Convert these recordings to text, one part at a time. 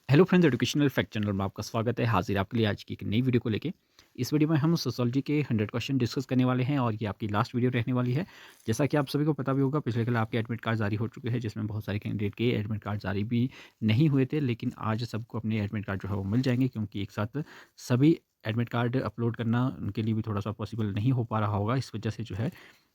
Hello friends, educational fact channel में आपका स्वागत है। हाजिर आपके लिए आज की एक नई वीडियो को लेके। इस वीडियो में हम सोशियोलॉजी के 100 क्वेश्चन डिस्कस करने वाले हैं और ये आपकी लास्ट वीडियो रहने वाली है। जैसा कि आप सभी को पता भी होगा, पिछले कल आपके एडमिट कार्ड जारी हो चुके हैं, जिसमें बहुत सारे कैंडिडेट के एडमिट कार्ड जारी भी नहीं हुए थे, लेकिन आज सबको अपने एडमिट कार्ड जो है वो मिल जाएंगे, क्योंकि एक साथ सभी एडमिट कार्ड अपलोड करना उनके लिए भी थोड़ा सा पॉसिबल नहीं हो पा रहा होगा। इस वजह से जो है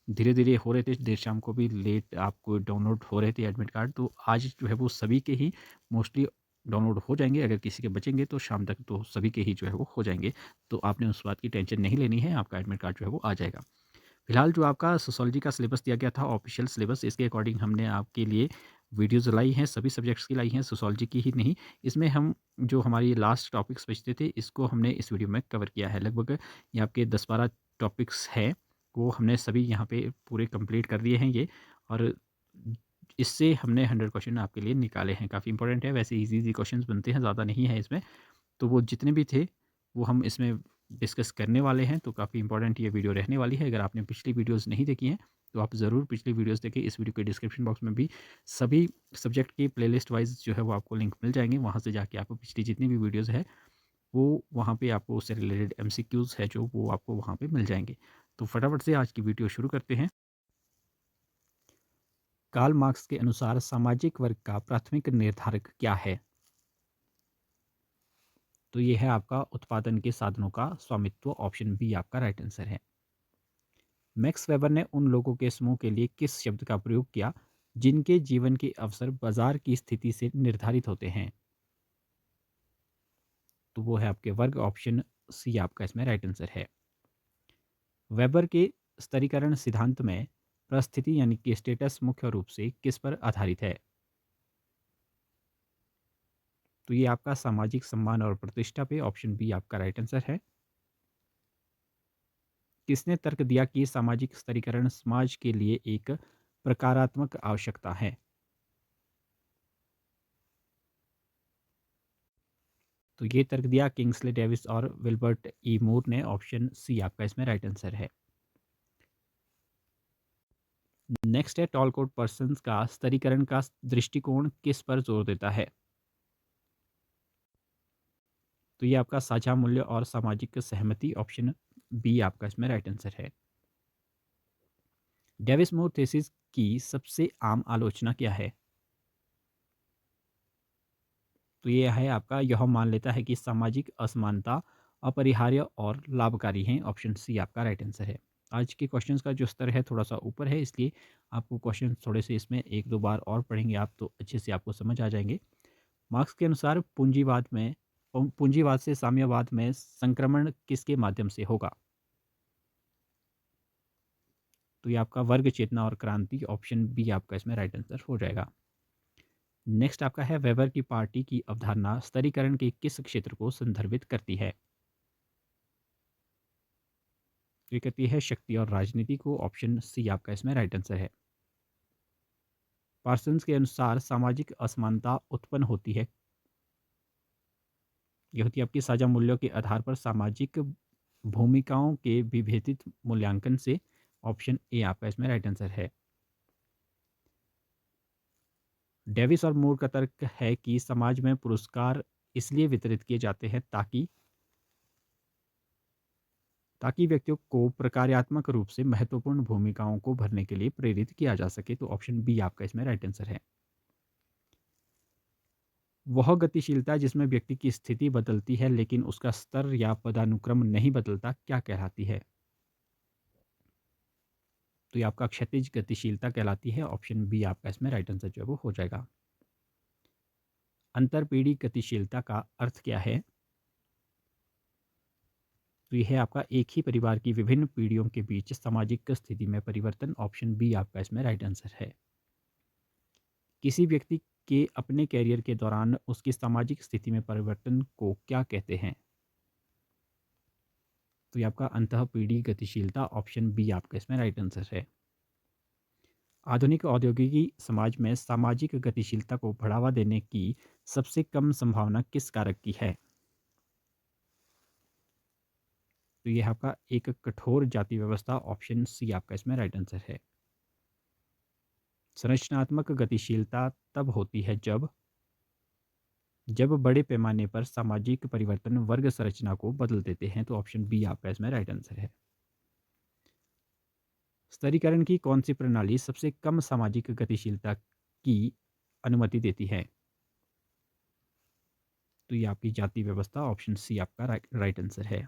धीरे धीरे हो रहे थे, देर शाम को भी लेट आपको डाउनलोड हो रहे थे एडमिट कार्ड। तो आज जो है वो सभी के ही मोस्टली डाउनलोड हो जाएँगे। अगर किसी के बचेंगे तो शाम तक तो सभी के ही जो है वो हो जाएँगे। तो आपने उस बात की टेंशन नहीं लेनी है, आपका एडमिट कार्ड जो है वो आ जाएगा। फिलहाल जो आपका सोशियोलॉजी का सिलेबस दिया गया था, ऑफिशियल सिलेबस, इसके अकॉर्डिंग हमने आपके लिए वीडियोज़ लाई हैं, सभी सब्जेक्ट्स की लाई हैं, सोशियोलॉजी की ही नहीं। इसमें हम जो हमारी लास्ट टॉपिक्स बचते थे, इसको हमने इस वीडियो में कवर किया है। लगभग ये आपके 10-12 टॉपिक्स हैं, वो हमने सभी यहाँ पे पूरे कंप्लीट कर दिए हैं ये। और इससे हमने 100 क्वेश्चन आपके लिए निकाले हैं। काफ़ी इंपॉर्टेंट है, वैसे ईज़ी-ईज़ी क्वेश्चंस बनते हैं, ज़्यादा नहीं है इसमें। तो वो जितने भी थे, वो हम इसमें डिस्कस करने वाले हैं, तो काफ़ी इंपॉर्टेंट ये वीडियो रहने वाली है। अगर आपने पिछली वीडियोज़ नहीं देखी हैं, तो आप ज़रूर पिछली वीडियोज़ देखें। इस वीडियो के डिस्क्रिप्शन बॉक्स में भी सभी सब्जेक्ट की प्लेलिस्ट वाइज़ जो है वो आपको लिंक मिल जाएँगे। वहाँ से जाके आपको पिछली जितनी भी वीडियोज़ है, वो वहाँ पे आपको उससे रिलेटेड एमसीक्यूज़ है जो, वो आपको वहाँ पे मिल जाएँगे। तो फटाफट से आज की वीडियो शुरू करते हैं। कार्ल मार्क्स के अनुसार सामाजिक वर्ग का प्राथमिक निर्धारक क्या है? तो ये है आपका उत्पादन के साधनों का स्वामित्व। ऑप्शन बी आपका राइट आंसर है। मैक्स वेबर ने उन लोगों के समूह के लिए किस शब्द का प्रयोग किया जिनके जीवन के अवसर बाजार की स्थिति से निर्धारित होते हैं? तो वो है आपके वर्ग। ऑप्शन सी आपका इसमें राइट आंसर है। वेबर के स्तरीकरण सिद्धांत में परिस्थिति यानी कि स्टेटस मुख्य रूप से किस पर आधारित है? तो ये आपका सामाजिक सम्मान और प्रतिष्ठा पे। ऑप्शन बी आपका राइट आंसर है। किसने तर्क दिया कि सामाजिक स्तरीकरण समाज के लिए एक प्रकारात्मक आवश्यकता है? तो ये तर्क दिया किंग्सले डेविस और विल्बर्ट ई मूर ने। ऑप्शन सी आपका इसमें राइट आंसर है। नेक्स्ट है, टॉलकोट पर्सन्स का स्तरीकरण का दृष्टिकोण किस पर जोर देता है? तो ये आपका साझा मूल्य और सामाजिक सहमति। ऑप्शन बी आपका इसमें राइट आंसर है। डेविस मूर थीसिस की सबसे आम आलोचना क्या है? तो ये है आपका, यह मान लेता है कि सामाजिक असमानता अपरिहार्य और लाभकारी हैं। ऑप्शन सी आपका राइट आंसर है। आज के क्वेश्चंस का जो स्तर है थोड़ा सा ऊपर है, इसलिए आपको क्वेश्चन थोड़े से इसमें एक दो बार और पढ़ेंगे आप तो अच्छे से आपको समझ आ जाएंगे। मार्क्स के अनुसार पूंजीवाद से साम्यवाद में संक्रमण किसके माध्यम से होगा? तो ये आपका वर्ग चेतना और क्रांति। ऑप्शन बी आपका इसमें राइट आंसर हो जाएगा। नेक्स्ट आपका है, वेबर की पार्टी की अवधारणा स्तरीकरण के किस क्षेत्र को संदर्भित करती है? तो ये कहती है शक्ति और राजनीति को। ऑप्शन सी आपका इसमें राइट आंसर है। पार्सन्स के अनुसार सामाजिक असमानता उत्पन्न होती है, यह होती है आपकी साझा मूल्यों के आधार पर सामाजिक भूमिकाओं के विभेदित मूल्यांकन से। ऑप्शन ए आपका इसमें राइट आंसर है। डेविस और मूर का तर्क है कि समाज में पुरस्कार इसलिए वितरित किए जाते हैं ताकि व्यक्तियों को प्रकार्यात्मक रूप से महत्वपूर्ण भूमिकाओं को भरने के लिए प्रेरित किया जा सके। तो ऑप्शन बी आपका इसमें राइट आंसर है। वह गतिशीलता जिसमें व्यक्ति की स्थिति बदलती है लेकिन उसका स्तर या पदानुक्रम नहीं बदलता, क्या कहलाती है? तो ये आपका क्षैतिज गतिशीलता कहलाती है। ऑप्शन बी आपका इसमें राइट आंसर जो है वो हो जाएगा। अंतरपीढ़ी गतिशीलता का अर्थ क्या है? तो यह है आपका एक ही परिवार की विभिन्न पीढ़ियों के बीच सामाजिक स्थिति में परिवर्तन। ऑप्शन बी आपका इसमें राइट आंसर है। किसी व्यक्ति के अपने कैरियर के दौरान उसकी सामाजिक स्थिति में परिवर्तन को क्या कहते हैं? तो ये आपका अंतःपीढ़ी गतिशीलता। ऑप्शन बी आपका इसमें राइट आंसर है। आधुनिक औद्योगिकी समाज में सामाजिक गतिशीलता को बढ़ावा देने की सबसे कम संभावना किस कारक की है? तो यह आपका एक कठोर जाति व्यवस्था। ऑप्शन सी आपका इसमें राइट आंसर है। संरचनात्मक गतिशीलता तब होती है जब जब बड़े पैमाने पर सामाजिक परिवर्तन वर्ग संरचना को बदल देते हैं, तो ऑप्शन बी आपका इसमें राइट आंसर है। स्तरीकरण की कौन सी प्रणाली सबसे कम सामाजिक गतिशीलता की अनुमति देती है? तो ये आपकी जाति व्यवस्था, ऑप्शन सी आपका राइट आंसर है।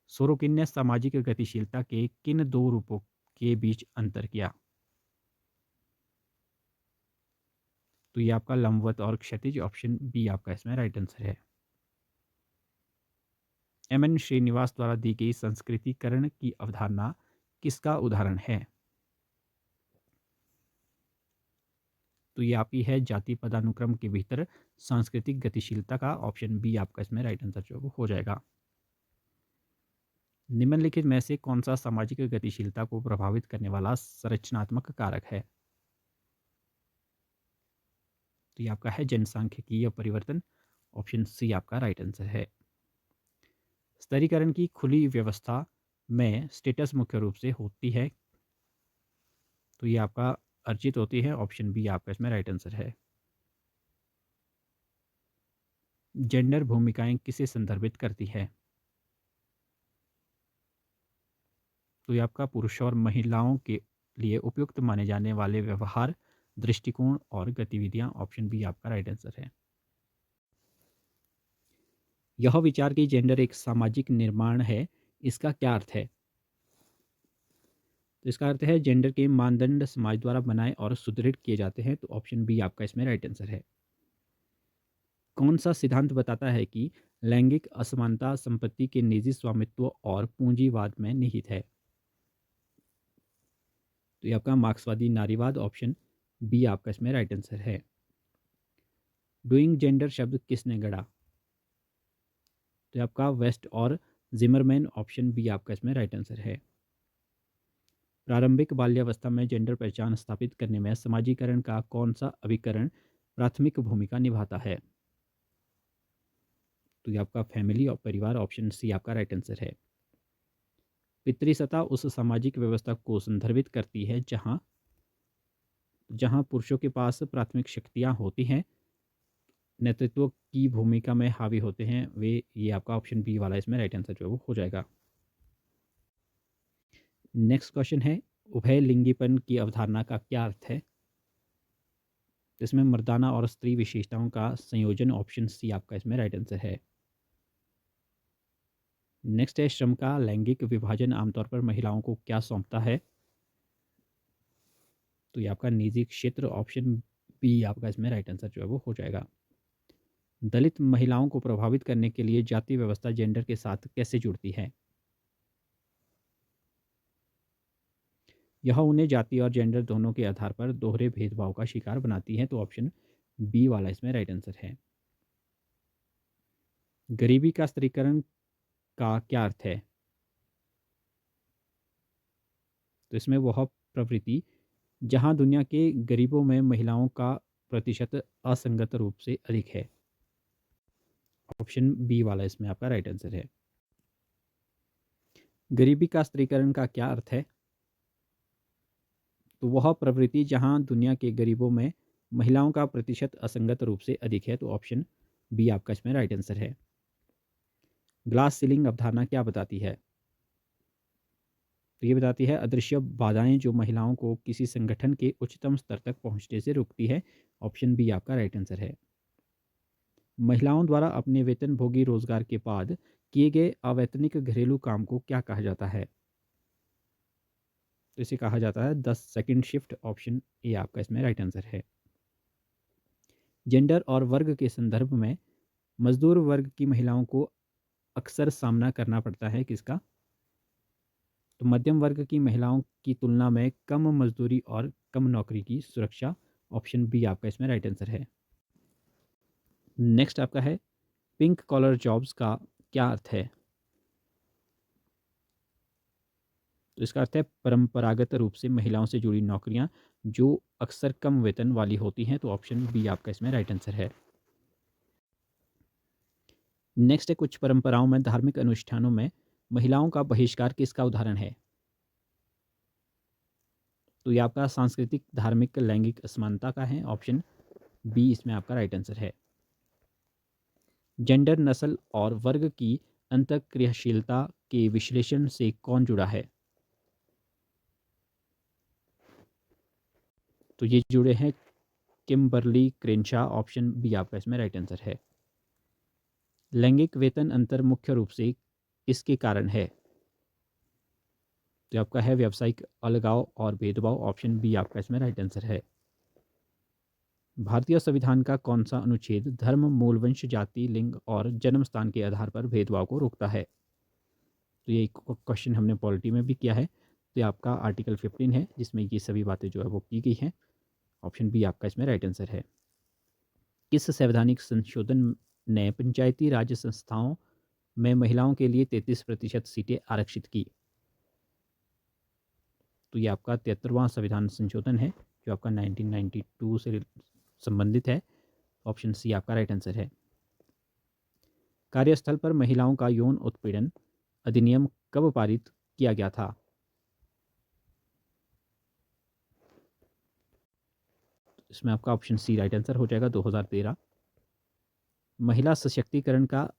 सोरोकिन ने सामाजिक गतिशीलता के किन दो रूपों के बीच अंतर किया? तो ये आपका लंबवत और क्षैतिज, ऑप्शन बी आपका इसमें राइट आंसर है। एम.एन. श्रीनिवास द्वारा दी गई संस्कृतिकरण की अवधारणा किसका उदाहरण है? तो ये आपकी है जाति पदानुक्रम के भीतर सांस्कृतिक गतिशीलता का, ऑप्शन बी आपका इसमें राइट आंसर जो हो जाएगा। निम्नलिखित में से कौन सा सामाजिक गतिशीलता को प्रभावित करने वाला संरचनात्मक कारक है? तो ये आपका है जनसांख्यिकीय परिवर्तन, ऑप्शन सी आपका राइट आंसर है। स्तरीकरण की खुली व्यवस्था में स्टेटस मुख्य रूप से होती है, तो ये आपका अर्जित होती है, ऑप्शन बी आपका इसमें राइट आंसर है। जेंडर भूमिकाएं किसे संदर्भित करती है? तो ये आपका पुरुष और महिलाओं के लिए उपयुक्त माने जाने वाले व्यवहार, दृष्टिकोण और गतिविधियां, ऑप्शन बी आपका राइट आंसर है। यह विचार कि जेंडर एक सामाजिक निर्माण है, इसका क्या अर्थ है? तो इसका अर्थ है जेंडर के मानदंड समाज द्वारा बनाए और सुदृढ़ किए जाते हैं, तो ऑप्शन बी आपका इसमें राइट आंसर है। कौन सा सिद्धांत बताता है कि लैंगिक असमानता संपत्ति के निजी स्वामित्व और पूंजीवाद में निहित है? तो ये आपका मार्क्सवादी नारीवाद, ऑप्शन बी आपका इसमें राइट आंसर है। डूइंग जेंडर शब्द किसने गढ़ा? तो ये आपका वेस्ट और जिमरमैन, ऑप्शन बी आपका इसमें राइट आंसर है। प्रारंभिक बाल्यावस्था में जेंडर पहचान स्थापित करने में समाजीकरण का कौन सा अभिकरण प्राथमिक भूमिका निभाता है? तो ये आपका फैमिली और परिवार, ऑप्शन सी आपका राइट आंसर है। पितृसत्ता उस सामाजिक व्यवस्था को संदर्भित करती है जहां जहां पुरुषों के पास प्राथमिक शक्तियां होती हैं, नेतृत्व की भूमिका में हावी होते हैं वे, ये आपका ऑप्शन बी वाला इसमें राइट आंसर जो है वो हो जाएगा। नेक्स्ट क्वेश्चन है, उभय लिंगीपन की अवधारणा का क्या अर्थ है? तो इसमें मर्दाना और स्त्री विशेषताओं का संयोजन, ऑप्शन सी आपका इसमें राइट आंसर है। नेक्स्ट है, श्रम का लैंगिक विभाजन आमतौर पर महिलाओं को क्या सौंपता है? तो ये आपका निजी क्षेत्र, ऑप्शन बी आपका इसमें राइट आंसर जो है वो हो जाएगा। दलित महिलाओं को प्रभावित करने के लिए जाति व्यवस्था जेंडर के साथ कैसे जुड़ती है? यह उन्हें जाति और जेंडर दोनों के आधार पर दोहरे भेदभाव का शिकार बनाती है, तो ऑप्शन बी वाला इसमें राइट आंसर है। गरीबी का स्त्रीकरण का क्या अर्थ है? तो इसमें वह प्रवृत्ति जहां दुनिया के गरीबों में महिलाओं का प्रतिशत असंगत रूप से अधिक है, ऑप्शन बी वाला इसमें आपका राइट आंसर है। गरीबी का स्त्रीकरण का क्या अर्थ है? तो वह प्रवृत्ति जहां दुनिया के गरीबों में महिलाओं का प्रतिशत असंगत रूप से अधिक है, तो ऑप्शन बी आपका इसमें राइट आंसर है। ग्लास सीलिंग अवधारणा क्या बताती है? तो ये बताती है अदृश्य बाधाएं जो महिलाओं को किसी संगठन के उच्चतम स्तर तक पहुंचने से रोकती है, ऑप्शन बी आपका राइट आंसर है। महिलाओं द्वारा अपने वेतनभोगी रोजगार के बाद किए गए अवैतनिक घरेलू काम को क्या कहा जाता है? तो इसे कहा जाता है 10 सेकंड शिफ्ट, ऑप्शन ए आपका इसमें राइट आंसर है। जेंडर और वर्ग के संदर्भ में मजदूर वर्ग की महिलाओं को अक्सर सामना करना पड़ता है किसका? तो मध्यम वर्ग की महिलाओं की तुलना में कम मजदूरी और कम नौकरी की सुरक्षा, ऑप्शन बी आपका इसमें राइट आंसर है। नेक्स्ट आपका है, पिंक कॉलर जॉब्स का क्या अर्थ है? तो इसका अर्थ है परंपरागत रूप से महिलाओं से जुड़ी नौकरियां जो अक्सर कम वेतन वाली होती हैं, तो ऑप्शन बी आपका इसमें राइट आंसर है। नेक्स्ट है, कुछ परंपराओं में धार्मिक अनुष्ठानों में महिलाओं का बहिष्कार किसका उदाहरण है? तो ये आपका सांस्कृतिक धार्मिक लैंगिक असमानता का है, ऑप्शन बी इसमें आपका राइट आंसर है। जेंडर, नस्ल और वर्ग की अंतःक्रियाशीलता के विश्लेषण से कौन जुड़ा है? तो ये जुड़े हैं किम्बरली क्रेनशा, ऑप्शन बी आपका इसमें राइट आंसर है। लैंगिक वेतन अंतर मुख्य रूप से किसके कारण है? तो आपका है व्यावसायिक अलगाव और भेदभाव, ऑप्शन बी आपका इसमें राइट आंसर है। भारतीय संविधान का कौन सा अनुच्छेद धर्म, मूल वंश, जाति, लिंग और जन्म स्थान के आधार पर भेदभाव को रोकता है? तो ये क्वेश्चन हमने पॉलिटी में भी किया है। तो ये आपका आर्टिकल 15 है, जिसमें ये सभी बातें जो है वो की गई हैं। ऑप्शन बी आपका इसमें राइट आंसर है। किस संवैधानिक संशोधन ने पंचायती राज संस्थाओं में महिलाओं के लिए 33% सीटें आरक्षित की? तो ये आपका 73वां संविधान संशोधन है, जो आपका 1992 से संबंधित है। ऑप्शन सी आपका राइट आंसर है। कार्यस्थल पर महिलाओं का यौन उत्पीड़न अधिनियम कब पारित किया गया था? इसमें आपका ऑप्शन सी राइट आंसर हो जाएगा, 2013। महिला सशक्तिकरण का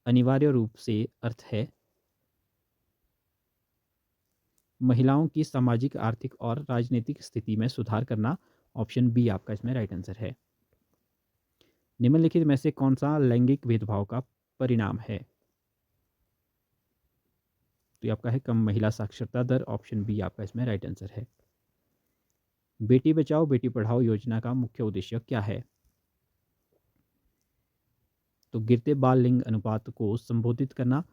अनिवार्य रूप से अर्थ है महिलाओं की सामाजिक, आर्थिक और राजनीतिक स्थिति में सुधार करना। ऑप्शन बी आपका इसमें राइट आंसर है। निम्नलिखित में से कौन सा लैंगिक भेदभाव का परिणाम है? तो ये आपका है कम महिला साक्षरता दर, ऑप्शन बी आपका इसमें राइट आंसर है। बेटी बचाओ बेटी पढ़ाओ योजना का मुख्य उद्देश्य क्या है? तो गिरते बाल लिंग अनुपात को संबोधित करना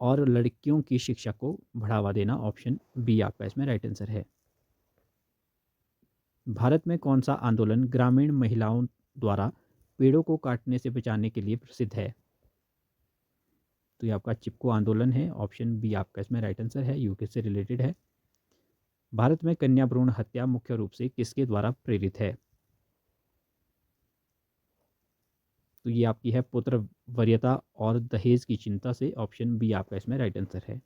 और लड़कियों की शिक्षा को बढ़ावा देना, ऑप्शन बी आपका इसमें राइट आंसर है। भारत में कौन सा आंदोलन ग्रामीण महिलाओं द्वारा पेड़ों को काटने से बचाने के लिए प्रसिद्ध है? तो ये आपका चिपको आंदोलन है, ऑप्शन बी आपका इसमें राइट आंसर है, यूके से रिलेटेड है। भारत में कन्या भ्रूण हत्या मुख्य रूप से किसके द्वारा प्रेरित है? तो ये आपकी है पुत्र वरीयता और दहेज की चिंता से, ऑप्शन बी आपका इसमें राइट आंसर है।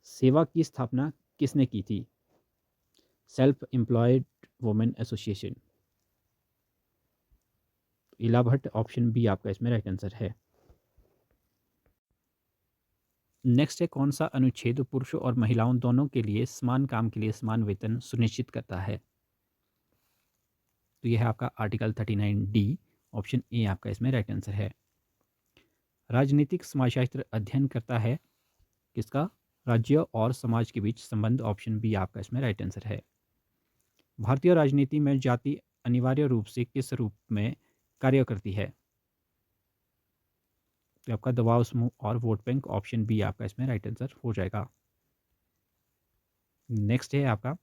सेवा की स्थापना किसने की थी? Self employed women association. इला भट्ट, ऑप्शन बी आपका इसमें राइट आंसर है। नेक्स्ट है कौन सा अनुच्छेद पुरुषों और महिलाओं दोनों के लिए समान काम के लिए समान वेतन सुनिश्चित करता है? तो यह है आपका आर्टिकल 39D, ऑप्शन ए आपका इसमें राइट आंसर है। राजनीतिक समाजशास्त्र अध्ययन करता है किसका? राज्य और समाज के बीच संबंध, ऑप्शन बी आपका इसमें राइट आंसर है। भारतीय राजनीति में जाति अनिवार्य रूप से किस रूप में कार्य करती है? तो आपका दबाव समूह और वोट बैंक, ऑप्शन बी आपका इसमें राइट आंसर हो जाएगा। नेक्स्ट है आपका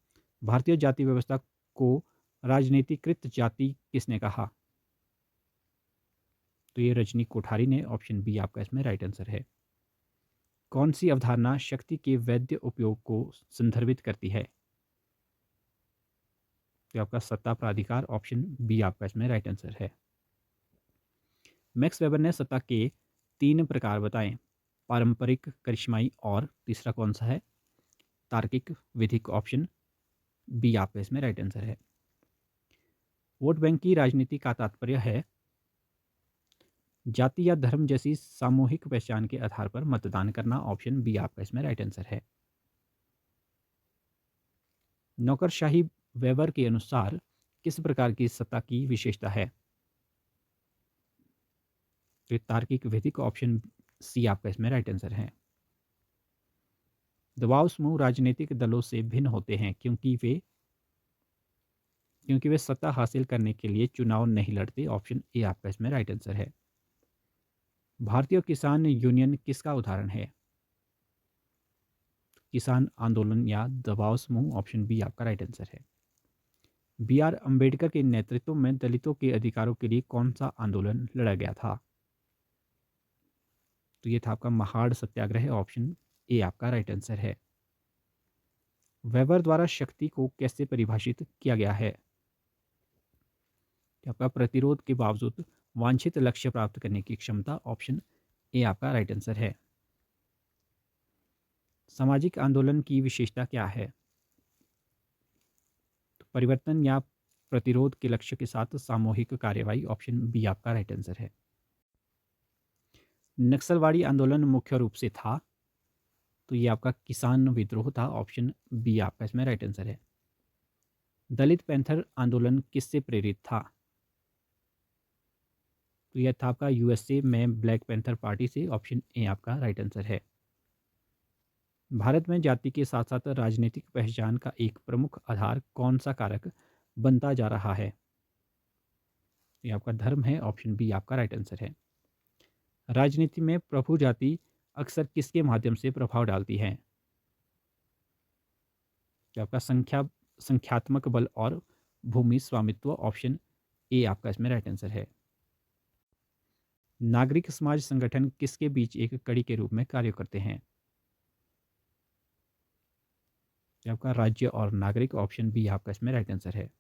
भारतीय जाति व्यवस्था को राजनीतिकृत जाति किसने कहा? तो ये रजनी कोठारी ने, ऑप्शन बी आपका इसमें राइट आंसर है। कौन सी अवधारणा शक्ति के वैध उपयोग को संदर्भित करती है? तो आपका सत्ता प्राधिकार, ऑप्शन बी आपका इसमें राइट आंसर है। मैक्स वेबर ने सत्ता के 3 प्रकार बताएं, पारंपरिक, करिश्माई और तीसरा कौन सा है? तार्किक, विधिक, ऑप्शन बी आपका इसमें राइट आंसर है। वोट बैंक की राजनीति का तात्पर्य है जाति या धर्म जैसी सामूहिक पहचान के आधार पर मतदान करना, ऑप्शन बी आपका इसमें राइट आंसर है। नौकरशाही वेबर के अनुसार किस प्रकार की सत्ता की विशेषता है? तो तार्किक, विधिक, ऑप्शन सी आपका इसमें राइट आंसर है। दबाव समूह राजनीतिक दलों से भिन्न होते हैं क्योंकि वे सत्ता हासिल करने के लिए चुनाव नहीं लड़ते, ऑप्शन ए आपका इसमें राइट आंसर है। भारतीय किसान यूनियन किसका उदाहरण है? किसान आंदोलन या दबाव समूह, ऑप्शन बी आपका राइट आंसर है। बी आर अम्बेडकर के नेतृत्व में दलितों के अधिकारों के लिए कौन सा आंदोलन लड़ा गया था? तो ये था आपका महाड़ सत्याग्रह, ऑप्शन ए आपका राइट आंसर है। वेबर द्वारा शक्ति को कैसे परिभाषित किया गया है? कि आपका प्रतिरोध के बावजूद वांछित लक्ष्य प्राप्त करने की क्षमता, ऑप्शन ए आपका राइट आंसर है। सामाजिक आंदोलन की विशेषता क्या है? तो परिवर्तन या प्रतिरोध के लक्ष्य के साथ सामूहिक कार्यवाही, ऑप्शन बी आपका राइट आंसर है। नक्सलवाड़ी आंदोलन मुख्य रूप से था, तो ये आपका किसान विद्रोह था, ऑप्शन बी आपका इसमें राइट आंसर है। दलित पैंथर आंदोलन किससे प्रेरित था? तो यह था आपका यूएसए में ब्लैक पैंथर पार्टी से, ऑप्शन ए आपका राइट आंसर है। भारत में जाति के साथ साथ राजनीतिक पहचान का एक प्रमुख आधार कौन सा कारक बनता जा रहा है? ये आपका धर्म है, ऑप्शन बी आपका राइट आंसर है। राजनीति में प्रभु जाति अक्सर किसके माध्यम से प्रभाव डालती है? ये आपका संख्यात्मक बल और भूमि स्वामित्व, ऑप्शन ए आपका इसमें राइट आंसर है। नागरिक समाज संगठन किसके बीच एक कड़ी के रूप में कार्य करते हैं? ये आपका राज्य और नागरिक, ऑप्शन बी आपका इसमें राइट आंसर है।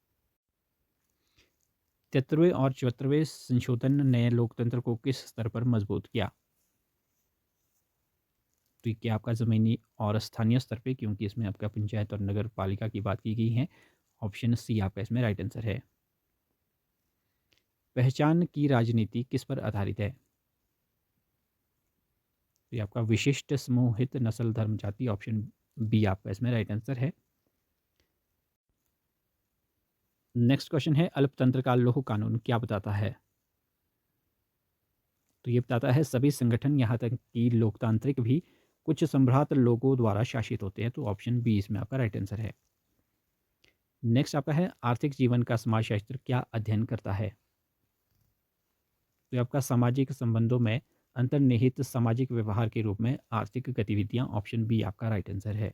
73वें और 74वें संशोधन ने लोकतंत्र को किस स्तर पर मजबूत किया? तो ये क्या आपका ज़मीनी और स्थानीय स्तर पे, क्योंकि इसमें आपका पंचायत और नगर पालिका की बात की गई है, ऑप्शन सी आपका इसमें राइट आंसर है। पहचान की राजनीति किस पर आधारित है? तो ये आपका विशिष्ट समूहित नस्ल धर्म जाति, ऑप्शन बी आपका इसमें राइट आंसर है। नेक्स्ट क्वेश्चन है, अल्पतंत्र का लौह कानून क्या बताता है? तो ये बताता है सभी संगठन यहाँ तक कि लोकतांत्रिक भी कुछ संभ्रात लोगों द्वारा शासित होते हैं, तो ऑप्शन बी इसमें आपका राइट आंसर है। नेक्स्ट आपका है, आर्थिक जीवन का समाजशास्त्र क्या अध्ययन करता है? तो ये आपका सामाजिक संबंधों में अंतर्निहित सामाजिक व्यवहार के रूप में आर्थिक गतिविधियां, ऑप्शन बी आपका राइट आंसर है।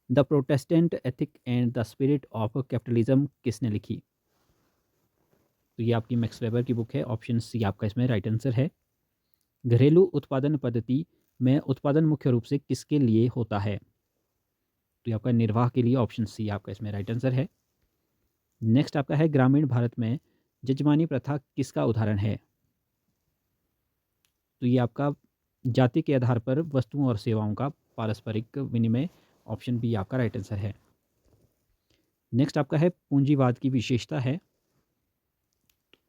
The Protestant ethic and the spirit of capitalism किसने लिखी? तो ये आपकी मैक्स वेबर की बुक है, ऑप्शन सी आपका इसमें राइट आंसर है। घरेलू उत्पादन पद्धति में उत्पादन मुख्य रूप से किसके लिए होता है? तो ये आपका निर्वाह के लिए, ऑप्शन सी आपका इसमें राइट आंसर है। नेक्स्ट आपका है, ग्रामीण भारत में जजमानी प्रथा किसका उदाहरण है? तो ये आपका जाति के आधार पर वस्तुओं और सेवाओं का पारस्परिक विनिमय, ऑप्शन बी आपका राइट आंसर है। नेक्स्ट आपका है, पूंजीवाद की विशेषता है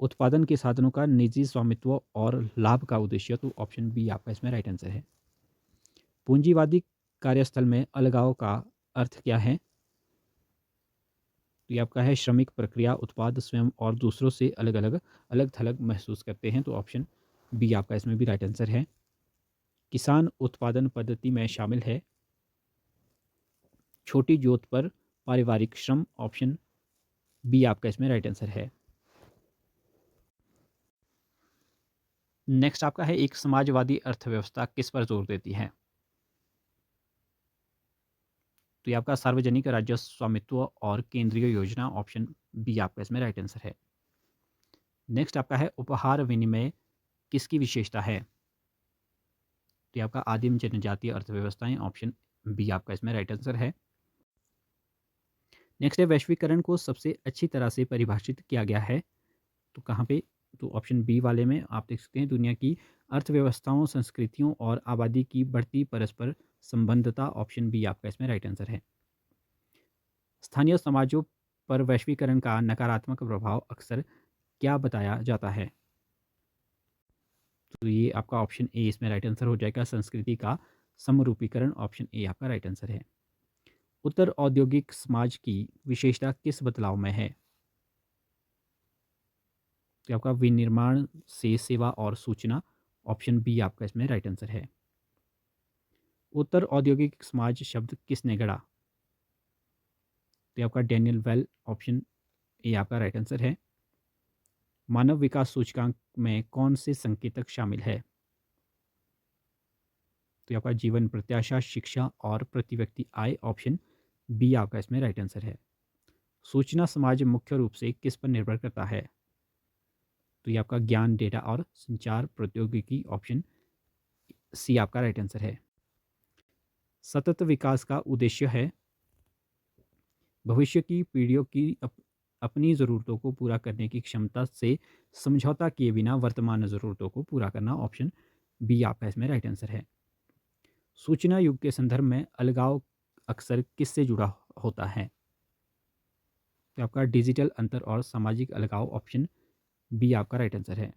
उत्पादन के साधनों का निजी स्वामित्व और लाभ का उद्देश्य, तो ऑप्शन बी आपका इसमें राइट आंसर है। पूंजीवादी कार्यस्थल में अलगाव का अर्थ क्या है? तो ये आपका है, श्रमिक प्रक्रिया उत्पाद स्वयं और दूसरों से अलग थलग महसूस करते हैं, तो ऑप्शन बी आपका इसमें भी राइट आंसर है। किसान उत्पादन पद्धति में शामिल है छोटी जोत पर पारिवारिक श्रम, ऑप्शन बी आपका इसमें राइट आंसर है। नेक्स्ट आपका है, एक समाजवादी अर्थव्यवस्था किस पर जोर देती है? तो ये आपका सार्वजनिक राजस्व स्वामित्व और केंद्रीय योजना, ऑप्शन बी आपका इसमें राइट आंसर है। नेक्स्ट आपका है, उपहार विनिमय किसकी विशेषता है? तो ये आपका आदिम जनजातीय अर्थव्यवस्थाएं, ऑप्शन बी आपका इसमें राइट आंसर है। नेक्स्ट है, वैश्वीकरण को सबसे अच्छी तरह से परिभाषित किया गया है, तो कहाँ पे? तो ऑप्शन बी वाले में आप देख सकते हैं, दुनिया की अर्थव्यवस्थाओं, संस्कृतियों और आबादी की बढ़ती परस्पर संबंधता, ऑप्शन बी आपका इसमें राइट आंसर है। स्थानीय समाजों पर वैश्वीकरण का नकारात्मक प्रभाव अक्सर क्या बताया जाता है? तो ये आपका ऑप्शन ए इसमें राइट आंसर हो जाएगा, संस्कृति का समरूपीकरण, ऑप्शन ए आपका राइट आंसर है। उत्तर औद्योगिक समाज की विशेषता किस बदलाव में है? तो आपका विनिर्माण से सेवा और सूचना, ऑप्शन बी आपका इसमें राइट आंसर है। उत्तर औद्योगिक समाज शब्द किसने गढ़ा? तो आपका डैनियल वेल, ऑप्शन ए आपका राइट आंसर है। मानव विकास सूचकांक में कौन से संकेतक शामिल है? तो आपका जीवन प्रत्याशा, शिक्षा और प्रति व्यक्ति आय, ऑप्शन बी आपका इसमें राइट आंसर है। सूचना समाज मुख्य रूप से किस पर निर्भर करता है? तो ये आपका ज्ञान, डेटा और संचार प्रौद्योगिकी, ऑप्शन सी आपका राइट आंसर है। सतत विकास का उद्देश्य है भविष्य की पीढ़ियों की अपनी ज़रूरतों को पूरा करने की क्षमता से समझौता किए बिना वर्तमान ज़रूरतों को पूरा करना, ऑप्शन बी आपका इसमें राइट आंसर है। सूचना युग के संदर्भ में अलगाव अक्सर किससे जुड़ा होता है? तो आपका डिजिटल अंतर और सामाजिक अलगाव ऑप्शन बी आपका राइट आंसर है।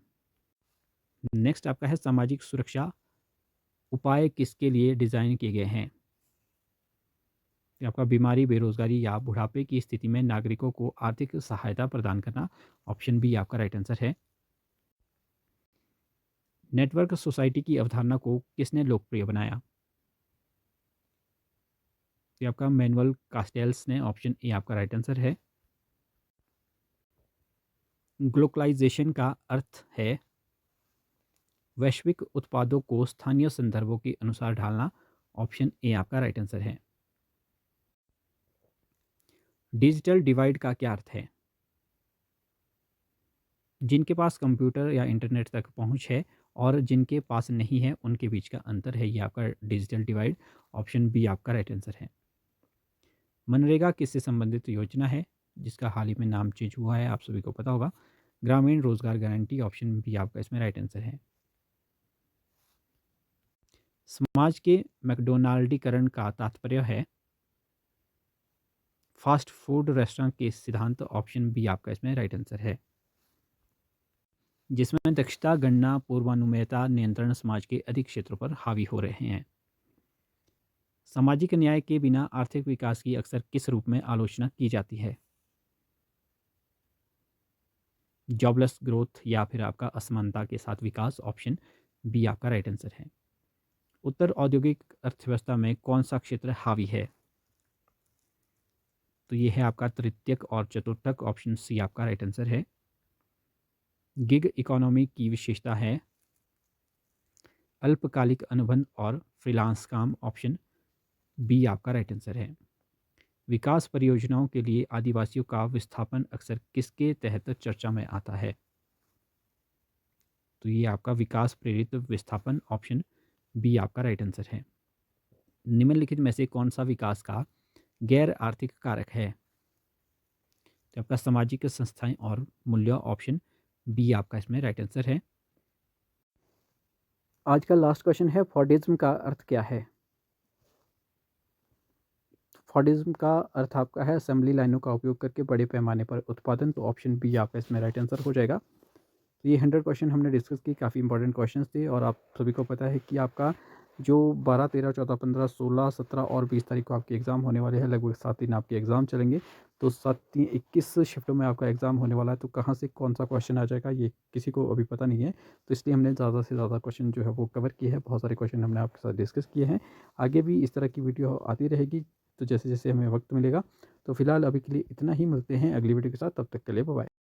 नेक्स्ट आपका है सामाजिक सुरक्षा उपाय किसके लिए डिज़ाइन किए गए हैं? तो आपका बीमारी, बेरोजगारी या बुढ़ापे की स्थिति में नागरिकों को आर्थिक सहायता प्रदान करना, ऑप्शन बी आपका राइट आंसर है। नेटवर्क सोसाइटी की अवधारणा को किसने लोकप्रिय बनाया? तो आपका मैनुअल कास्टेल्स ने, ऑप्शन ए आपका राइट आंसर है। ग्लोबलाइजेशन का अर्थ है वैश्विक उत्पादों को स्थानीय संदर्भों के अनुसार ढालना, ऑप्शन ए आपका राइट आंसर है। डिजिटल डिवाइड का क्या अर्थ है? जिनके पास कंप्यूटर या इंटरनेट तक पहुंच है और जिनके पास नहीं है उनके बीच का अंतर है, ये आपका डिजिटल डिवाइड, ऑप्शन बी आपका राइट आंसर है। मनरेगा किससे संबंधित योजना है जिसका हाल ही में नाम चेंज हुआ है, आप सभी को पता होगा? ग्रामीण रोजगार गारंटी, ऑप्शन बी आपका इसमें राइट आंसर है। समाज के मैकडोनाल्डीकरण का तात्पर्य है फास्ट फूड रेस्टोरेंट के सिद्धांत, ऑप्शन बी आपका इसमें राइट आंसर है। जिसमें दक्षता गणना पूर्वानुमेयता नियंत्रण समाज के अधिक क्षेत्रों पर हावी हो रहे हैं। सामाजिक न्याय के बिना आर्थिक विकास की अक्सर किस रूप में आलोचना की जाती है? जॉबलेस ग्रोथ या फिर आपका असमानता के साथ विकास, ऑप्शन बी आपका राइट आंसर है। उत्तर औद्योगिक अर्थव्यवस्था में कौन सा क्षेत्र हावी है? तो ये है आपका तृतीयक और चतुर्थक, ऑप्शन सी आपका राइट आंसर है। गिग इकोनॉमी की विशेषता है अल्पकालिक अनुबंध और फ्रीलांस काम, ऑप्शन बी आपका राइट आंसर है। विकास परियोजनाओं के लिए आदिवासियों का विस्थापन अक्सर किसके तहत चर्चा में आता है? तो ये आपका विकास प्रेरित विस्थापन, ऑप्शन बी आपका राइट आंसर है। निम्नलिखित में से कौन सा विकास का गैर आर्थिक कारक है? तो आपका सामाजिक संस्थाएं और मूल्य, ऑप्शन बी आपका इसमें राइट आंसर है। आज का लास्ट क्वेश्चन है फॉर्डिज्म का अर्थ क्या है? फॉर्डिज्म का अर्थ आपका है असेंबली लाइनों का उपयोग करके बड़े पैमाने पर उत्पादन, तो ऑप्शन बी आपका इसमें राइट आंसर हो जाएगा। तो ये 100 क्वेश्चन हमने डिस्कस की, काफ़ी इंपॉर्टेंट क्वेश्चंस थे और आप सभी को पता है कि आपका जो 12, 13, 14, 15, 16, 17 और 20 तारीख को आपके एग्ज़ाम होने वाले हैं। लगभग 7 दिन आपके एग्ज़ाम चलेंगे, तो 7, 3, 21 शिफ्टों में आपका एग्ज़ाम होने वाला है। तो कहाँ से कौन सा क्वेश्चन आ जाएगा ये किसी को अभी पता नहीं है, तो इसलिए हमने ज़्यादा से ज़्यादा क्वेश्चन जो है वो कवर किए हैं। बहुत सारे क्वेश्चन हमने आपके साथ डिस्कस किए हैं। आगे भी इस तरह की वीडियो आती रहेगी, तो जैसे जैसे हमें वक्त मिलेगा। तो फिलहाल अभी के लिए इतना ही, मिलते हैं अगली वीडियो के साथ, तब तक के लिए बाय बाय।